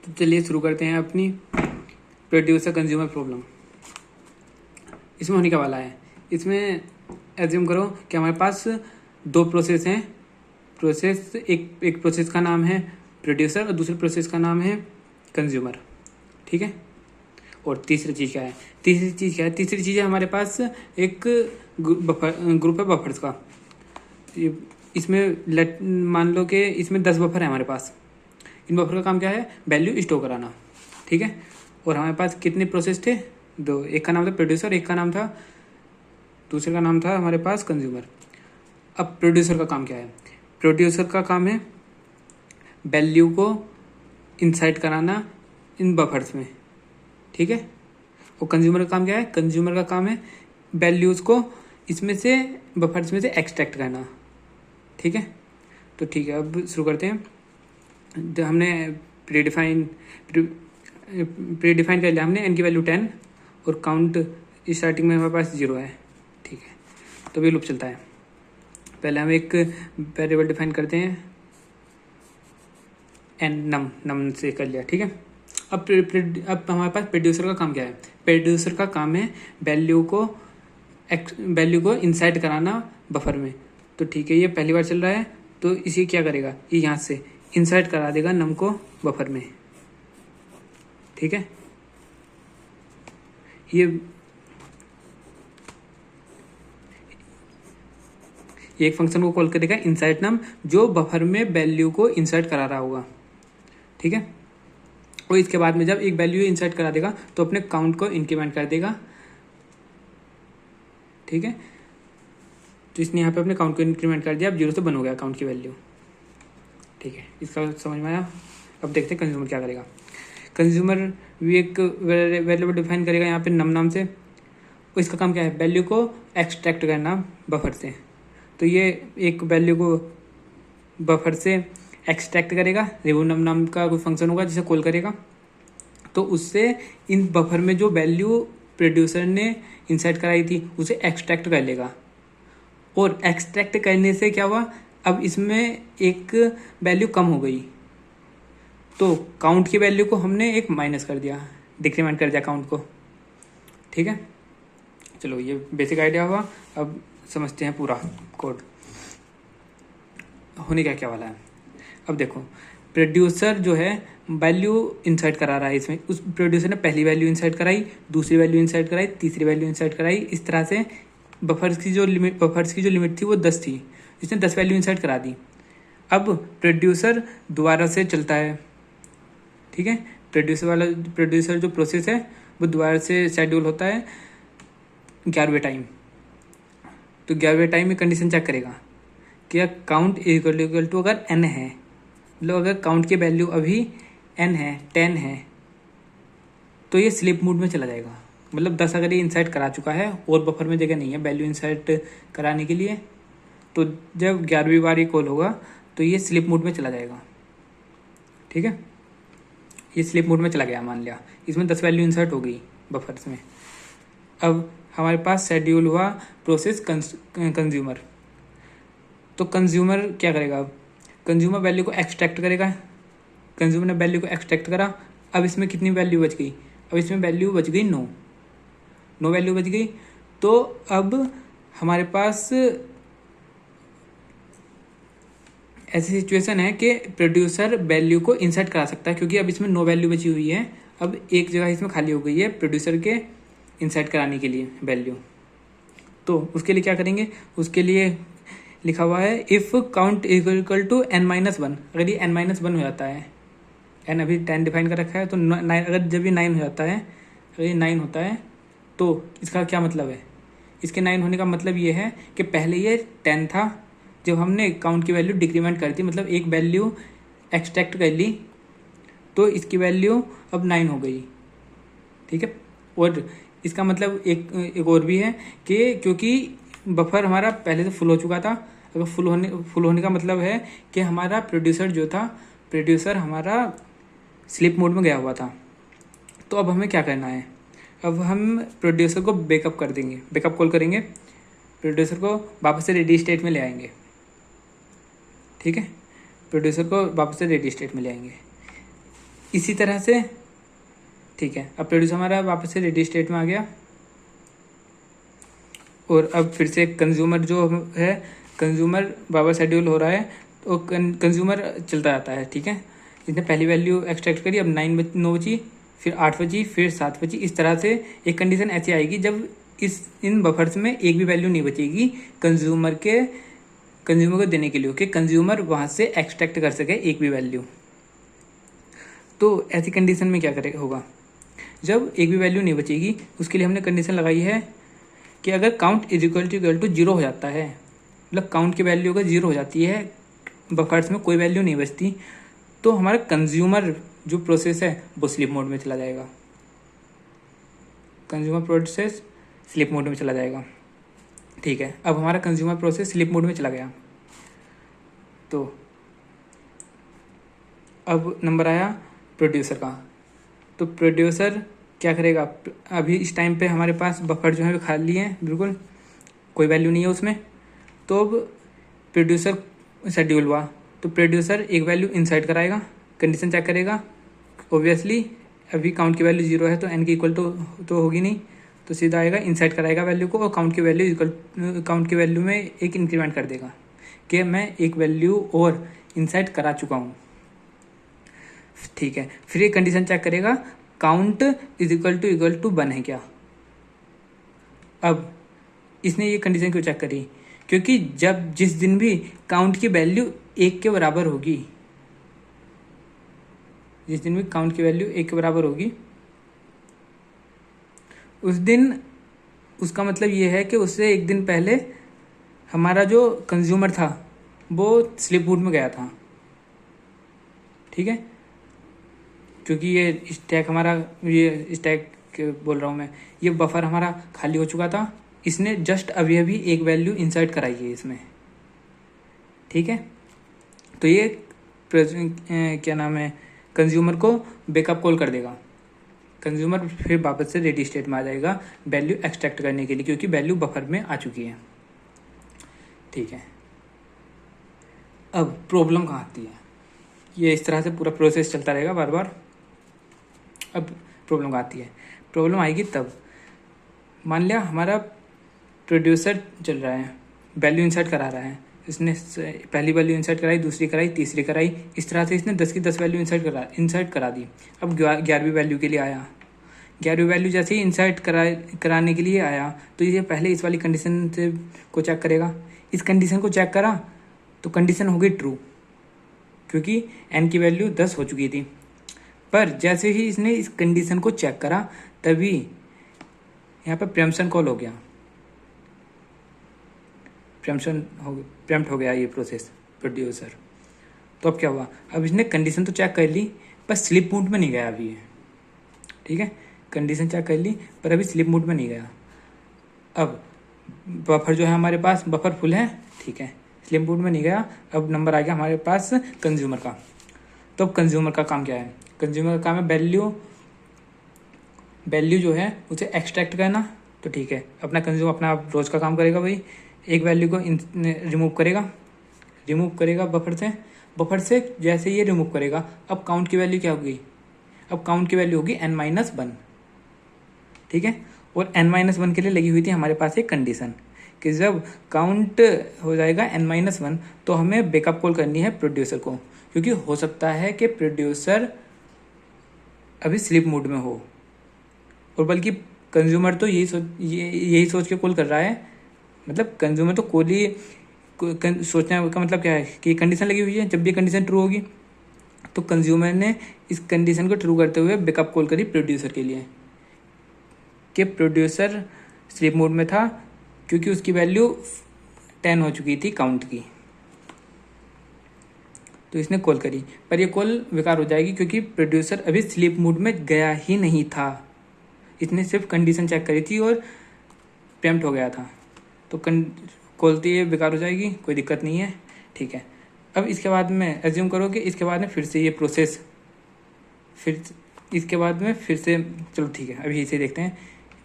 तो चलिए शुरू करते हैं अपनी प्रोड्यूसर कंज्यूमर प्रॉब्लम। इसमें होने का वाला है, इसमें एज्यूम करो कि हमारे पास दो प्रोसेस हैं। एक प्रोसेस का नाम है प्रोड्यूसर और दूसरे प्रोसेस का नाम है कंज्यूमर, ठीक है। और तीसरी चीज़ क्या है? तीसरी चीज़ है हमारे पास एक ग्रुप है बफर्स का। इसमें मान लो कि इसमें 10 बफर है हमारे पास। इन बफर का काम क्या है? वैल्यू स्टोर कराना, ठीक है। और हमारे पास कितने प्रोसेस थे? दो। एक का नाम था प्रोड्यूसर, एक का नाम था, दूसरे का नाम था हमारे पास कंज्यूमर। अब प्रोड्यूसर का काम क्या है? प्रोड्यूसर का काम है वैल्यू को इंसर्ट कराना इन बफर्स में, ठीक है। और कंज्यूमर का काम क्या है? कंज्यूमर का काम है वैल्यूज़ को इसमें से बफर्स में से एक्सट्रैक्ट करना, ठीक है। तो ठीक है, अब शुरू करते हैं। तो हमने प्रीडिफाइन कर लिया हमने n की वैल्यू 10 और काउंट स्टार्टिंग में हमारे पास 0 है, ठीक है। तो भी लूप चलता है। पहले हम एक वेरिएबल डिफाइन करते हैं n, नम से कर लिया, ठीक है। अब हमारे पास प्रोड्यूसर का काम क्या है? प्रोड्यूसर का काम है वैल्यू को इंसर्ट कराना बफर में। तो ठीक है, ये पहली बार चल रहा है, तो इसे क्या करेगा? ये यहाँ से इंसर्ट करा देगा नम को बफर में, ठीक है। ये एक फंक्शन को कॉल करेगा इंसर्ट नम, जो बफर में वैल्यू को इंसर्ट करा रहा होगा, ठीक है। और इसके बाद में जब एक वैल्यू इंसर्ट करा देगा तो अपने काउंट को इंक्रीमेंट कर देगा, ठीक है। तो इसने यहाँ पे अपने काउंट को इंक्रीमेंट कर दिया। अब 0 से 1 हो गया काउंट की वैल्यू, ठीक है। इसका समझ में आया? अब देखते हैं कंज्यूमर क्या करेगा। कंज्यूमर भी एक वेरिएबल डिफाइन करेगा यहाँ पे नम नाम से। और इसका काम क्या है? वैल्यू को एक्सट्रैक्ट करना बफर से। तो ये एक वैल्यू को बफर से एक्सट्रैक्ट करेगा, रिमूव नम नाम का कोई फंक्शन होगा जिसे कॉल करेगा। तो उससे इन बफर में जो वैल्यू प्रोड्यूसर ने इंसर्ट कराई थी उसे एक्सट्रैक्ट कर लेगा। और एक्सट्रैक्ट करने से क्या हुआ? अब इसमें एक वैल्यू कम हो गई, तो काउंट की वैल्यू को हमने एक माइनस कर दिया, डिक्रीमेंट कर दिया काउंट को, ठीक है। चलो, ये बेसिक आइडिया हुआ। अब समझते हैं पूरा कोड होने क्या वाला है। अब देखो, प्रोड्यूसर जो है वैल्यू इंसर्ट करा रहा है इसमें। उस प्रोड्यूसर ने पहली वैल्यू इंसर्ट कराई, दूसरी वैल्यू इंसर्ट कराई, तीसरी वैल्यू इंसर्ट कराई। इस तरह से बफर्स की जो लिमिट थी वो 10 थी, इसने 10 वैल्यू इंसर्ट करा दी। अब प्रोड्यूसर दोबारा से चलता है, ठीक है। प्रोड्यूसर जो प्रोसेस है वो दोबारा से शेड्यूल होता है 11वें टाइम। तो 11वें टाइम में कंडीशन चेक करेगा कि काउंट इक्वल टू अगर n है, मतलब अगर काउंट की वैल्यू अभी n है, 10 है, तो ये स्लीप मोड में चला जाएगा। मतलब 10 अगर ये इंसर्ट करा चुका है और बफर में जगह नहीं है वैल्यू इंसर्ट कराने के लिए, तो जब 11वीं बार ये कॉल होगा तो ये स्लीप मोड में चला जाएगा, ठीक है। ये स्लीप मोड में चला गया, मान लिया इसमें 10 वैल्यू इंसर्ट हो गई बफर्स में। अब हमारे पास शेड्यूल हुआ प्रोसेस कंज्यूमर। तो कंज्यूमर क्या करेगा? अब कंज्यूमर वैल्यू को एक्सट्रैक्ट करेगा। कंज्यूमर ने वैल्यू को एक्सट्रैक्ट करा। अब इसमें कितनी वैल्यू बच गई? अब इसमें वैल्यू बच गई 9 वैल्यू बच गई। तो अब हमारे पास ऐसी सिचुएशन है कि प्रोड्यूसर वैल्यू को इंसर्ट करा सकता है, क्योंकि अब इसमें 9 वैल्यू बची हुई है। अब एक जगह इसमें खाली हो गई है प्रोड्यूसर के इंसर्ट कराने के लिए वैल्यू। तो उसके लिए क्या करेंगे? उसके लिए लिखा हुआ है if count equal to n-1। अगर ये n-1 हो जाता है, n अभी 10 डिफाइन कर रखा है, तो 9, अगर जब ये 9 हो जाता है, अगर ये 9 होता है तो इसका क्या मतलब है? इसके 9 होने का मतलब ये है कि पहले ये 10 था, जब हमने काउंट की वैल्यू डिक्रीमेंट कर दी, मतलब एक वैल्यू एक्सट्रैक्ट कर ली, तो इसकी वैल्यू अब 9 हो गई, ठीक है। और इसका मतलब एक और भी है कि क्योंकि बफर हमारा पहले से फुल हो चुका था। अगर फुल होने का मतलब है कि हमारा प्रोड्यूसर हमारा स्लीप मोड में गया हुआ था। तो अब हमें क्या करना है? अब हम प्रोड्यूसर को बैकअप कर देंगे, बैकअप कॉल करेंगे, प्रोड्यूसर को वापस से रेडी स्टेट में ले आएंगे, ठीक है। प्रोड्यूसर को वापस से रेडी स्टेट में ले आएंगे। इसी तरह से ठीक है। अब प्रोड्यूसर हमारा वापस से रेडी स्टेट में आ गया और अब फिर से कंज्यूमर जो है, कंज्यूमर वापस शेड्यूल हो रहा है तो कंज्यूमर चलता जाता है। ठीक है, इसने पहली वैल्यू एक्सट्रैक्ट करी, अब 9 बची, फिर 8 बची, फिर 7 बची। इस तरह से एक कंडीशन ऐसी आएगी जब इन बफर्स में एक भी वैल्यू नहीं बचेगी कंज्यूमर को देने के लिए कि कंज्यूमर वहाँ से एक्सट्रैक्ट कर सके एक भी वैल्यू। तो ऐसी कंडीशन में क्या होगा, जब एक भी वैल्यू नहीं बचेगी उसके लिए हमने कंडीशन लगाई है कि अगर काउंट इज इक्वल टू 0 हो जाता है, मतलब काउंट की वैल्यू अगर 0 हो जाती है, बफर्स में कोई वैल्यू नहीं बचती, तो हमारा कंज्यूमर जो प्रोसेस है वो स्लीप मोड में चला जाएगा। कंज्यूमर प्रोसेस स्लीप मोड में चला जाएगा। ठीक है, अब हमारा कंज्यूमर प्रोसेस स्लीप मोड में चला गया तो अब नंबर आया प्रोड्यूसर का। तो प्रोड्यूसर क्या करेगा, अभी इस टाइम पे हमारे पास बफर जो है वो खाली है, बिल्कुल कोई वैल्यू नहीं है उसमें। तो अब प्रोड्यूसर शेड्यूल हुआ तो प्रोड्यूसर एक वैल्यू इंसर्ट कराएगा, कंडीशन चेक करेगा। ऑब्वियसली अभी काउंट की वैल्यू 0 है तो n की इक्वल तो होगी नहीं, तो सीधा आएगा इंसर्ट कराएगा वैल्यू को और काउंट की वैल्यू में एक इंक्रीमेंट कर देगा कि मैं एक वैल्यू और इंसर्ट करा चुका हूँ। ठीक है, फिर एक कंडीशन चेक करेगा काउंट इज इक्वल टू 1 है क्या। अब इसने ये कंडीशन क्यों चेक करी, क्योंकि जिस दिन भी काउंट की वैल्यू 1 के बराबर होगी, जिस दिन भी काउंट की वैल्यू 1 के बराबर होगी उस दिन, उसका मतलब ये है कि उससे एक दिन पहले हमारा जो कंज्यूमर था वो स्लीप मोड में गया था। ठीक है, क्योंकि ये स्टैक हमारा, ये स्टैक बोल रहा हूँ मैं, ये बफर हमारा खाली हो चुका था, इसने जस्ट अभी एक वैल्यू इंसर्ट कराई है इसमें। ठीक है, तो ये क्या नाम है, कंज्यूमर को बैकअप कॉल कर देगा। कंज्यूमर फिर वापस से रेडी स्टेट में आ जाएगा वैल्यू एक्सट्रैक्ट करने के लिए, क्योंकि वैल्यू बफर में आ चुकी है। ठीक है, अब प्रॉब्लम कहाँ आती है, ये इस तरह से पूरा प्रोसेस चलता रहेगा बार बार। अब प्रॉब्लम कहाँ आती है, प्रॉब्लम आएगी तब मान लिया हमारा प्रोड्यूसर चल रहा है, वैल्यू इंसर्ट करा रहा है, इसने पहली वैल्यू इंसर्ट कराई, दूसरी कराई, तीसरी कराई, इस तरह से इसने 10 की 10 वैल्यू इंसर्ट करा दी। अब 11वीं वैल्यू के लिए आया, 11वीं वैल्यू जैसे ही इंसर्ट कराने के लिए आया तो ये पहले इस वाली कंडीशन से को चेक करेगा। इस कंडीशन को चेक करा तो कंडीशन हो गई ट्रू, क्योंकि n की वैल्यू 10 हो चुकी थी। पर जैसे ही इसने इस कंडीशन को चेक करा तभी यहाँ पर प्रेम्पशन कॉल हो गया, प्रेम्प्ट हो गया ये प्रोसेस प्रोड्यूसर। तो अब क्या हुआ, अब इसने कंडीशन तो चेक कर ली पर स्लीप मोड में नहीं गया अभी ये। ठीक है, कंडीशन चेक कर ली पर अभी स्लीप मोड में नहीं गया। अब बफर जो है हमारे पास, बफर फुल है, ठीक है, स्लीप मोड में नहीं गया। अब नंबर आ गया हमारे पास कंज्यूमर का। तो अब कंज्यूमर का काम क्या है, कंज्यूमर का काम है वैल्यू जो है उसे एक्सट्रैक्ट करना। तो ठीक है, अपना कंज्यूमर अपना रोज का काम करेगा भाई, एक वैल्यू को रिमूव करेगा बफर से जैसे ये रिमूव करेगा अब काउंट की वैल्यू क्या होगी, अब काउंट की वैल्यू होगी n-1। ठीक है, और n-1 के लिए लगी हुई थी हमारे पास एक कंडीशन कि जब काउंट हो जाएगा n-1 तो हमें बैकअप कॉल करनी है प्रोड्यूसर को, क्योंकि हो सकता है कि प्रोड्यूसर अभी स्लीप मोड में हो, और बल्कि कंज्यूमर तो यही सोच के कॉल कर रहा है। मतलब कंज्यूमर तो कॉल ही सोचने का मतलब क्या है कि कंडीशन लगी हुई है, जब भी कंडीशन ट्रू होगी तो कंज्यूमर ने इस कंडीशन को ट्रू करते हुए बैकअप कॉल करी प्रोड्यूसर के लिए कि प्रोड्यूसर स्लीप मोड में था, क्योंकि उसकी वैल्यू 10 हो चुकी थी काउंट की। तो इसने कॉल करी पर ये कॉल बेकार हो जाएगी, क्योंकि प्रोड्यूसर अभी स्लीप मोड में गया ही नहीं था, इसने सिर्फ कंडीशन चेक करी थी और प्रेम्प्ट हो गया था। तो कॉल तो ये बेकार हो जाएगी, कोई दिक्कत नहीं है। ठीक है, अब इसके बाद में एज्यूम करो कि इसके बाद में फिर से ये प्रोसेस इसके बाद में फिर से, चलो ठीक है अभी इसे देखते हैं,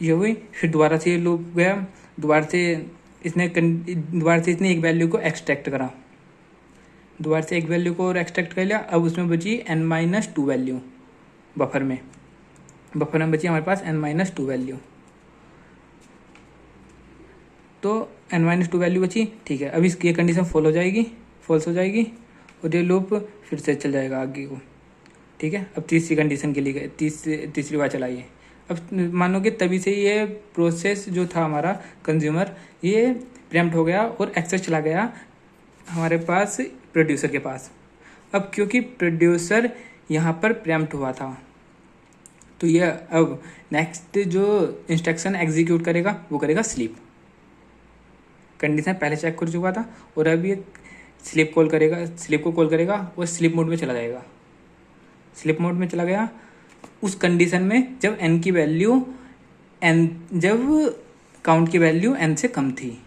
ये हुई, फिर दोबारा से ये लूप गया, दोबारा से इसने एक वैल्यू को एक्सट्रैक्ट करा, दोबारा से एक वैल्यू को और एक्सट्रैक्ट कर लिया। अब उसमें बची n-2 वैल्यू, बफर में बची हमारे पास n-2 वैल्यू। तो n-2 वैल्यू बची, ठीक है। अब इसकी कंडीशन फॉल्स हो जाएगी और ये लूप फिर से चल जाएगा आगे को, ठीक है। अब तीसरी कंडीशन के लिए तीसरी बार चलाइए। अब मान लो कि तभी से ये प्रोसेस जो था हमारा कंज्यूमर, ये प्रेम्प्ट हो गया और एक्सेस चला गया हमारे पास प्रोड्यूसर के पास। अब क्योंकि प्रोड्यूसर यहाँ पर प्रेम्प्ट हुआ था, तो ये अब नेक्स्ट जो इंस्ट्रक्शन एग्जीक्यूट करेगा वो करेगा स्लीप। कंडीशन पहले चेक कर चुका था और अब ये स्लीप को कॉल करेगा और स्लीप मोड में चला जाएगा। स्लीप मोड में चला गया उस कंडीशन में जब n की वैल्यू जब काउंट की वैल्यू n से कम थी,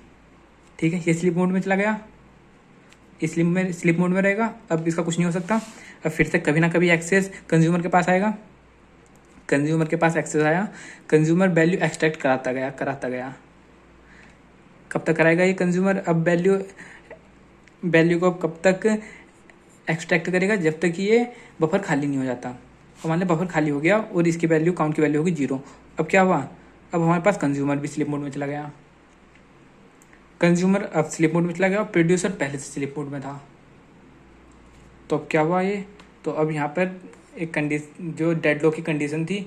ठीक है। ये स्लीप मोड में चला गया, स्लीप मोड में रहेगा। अब इसका कुछ नहीं हो सकता। अब फिर से कभी ना कभी एक्सेस कंज्यूमर के पास आएगा। कंज्यूमर के पास एक्सेस आया, कंज्यूमर वैल्यू एक्सट्रैक्ट कराता गया। कब तक कराएगा ये कंज्यूमर? अब वैल्यू को कब तक एक्सट्रैक्ट करेगा? जब तक ये बफर खाली नहीं हो जाता। और मान लो बफर खाली हो गया और इसकी वैल्यू, काउंट की वैल्यू होगी 0। अब क्या हुआ? अब हमारे पास कंज्यूमर भी स्लीप मोड में चला गया। कंज्यूमर अब स्लीप मोड में चला गया और प्रोड्यूसर पहले से स्लीप मोड में था। तो अब क्या हुआ ये? तो अब यहाँ पर एक कंडीशन, जो डेडलॉक की कंडीशन थी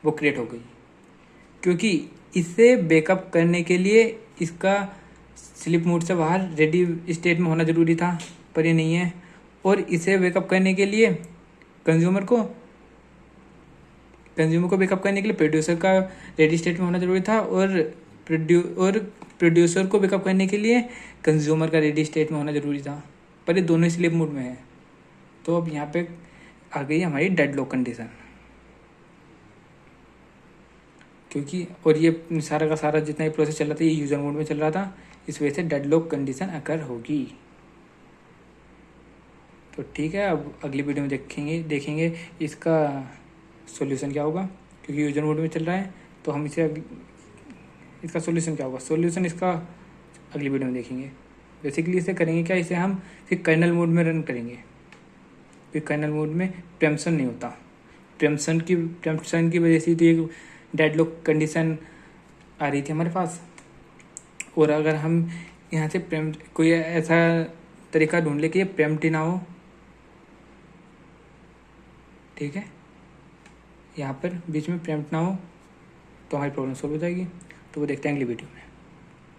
वो क्रिएट हो गई, क्योंकि इसे बैकअप करने के लिए इसका स्लीप मोड से बाहर रेडी स्टेट में होना ज़रूरी था, पर ये नहीं है। और इसे बैकअप करने के लिए कंज्यूमर को बैकअप करने के लिए प्रोड्यूसर का रेडी स्टेट में होना ज़रूरी था, और प्रोड्यूसर को बैकअप करने के लिए कंज्यूमर का रेडी स्टेट में होना ज़रूरी था, पर ये दोनों स्लीप मोड में है। तो अब यहाँ पे आ गई हमारी डेडलॉक कंडीशन, क्योंकि और ये सारा का सारा जितना भी प्रोसेस चल रहा था ये यूजर मोड में चल रहा था, इस वजह से डेडलॉक कंडीशन अकर होगी। तो ठीक है, अब अगली वीडियो में देखेंगे इसका सॉल्यूशन क्या होगा, क्योंकि यूजर मोड में चल रहा है। तो हम इसका सॉल्यूशन क्या होगा, सॉल्यूशन इसका अगली वीडियो में देखेंगे। बेसिकली इसे करेंगे क्या, इसे हम फिर कर्नल मोड में रन करेंगे। फिर कर्नल मोड में प्रेम्पशन नहीं होता। प्रेम्पशन की वजह से तो एक डेडलॉक कंडीशन आ रही थी हमारे पास। और अगर हम यहाँ से कोई ऐसा तरीका ढूंढ ले कि ये प्रेम्प्ट ना हो, ठीक है, यहाँ पर बीच में प्रेम्प्ट ना हो, तो हमारी प्रॉब्लम सॉल्व हो जाएगी। तो वो देखते हैं अगली वीडियो में।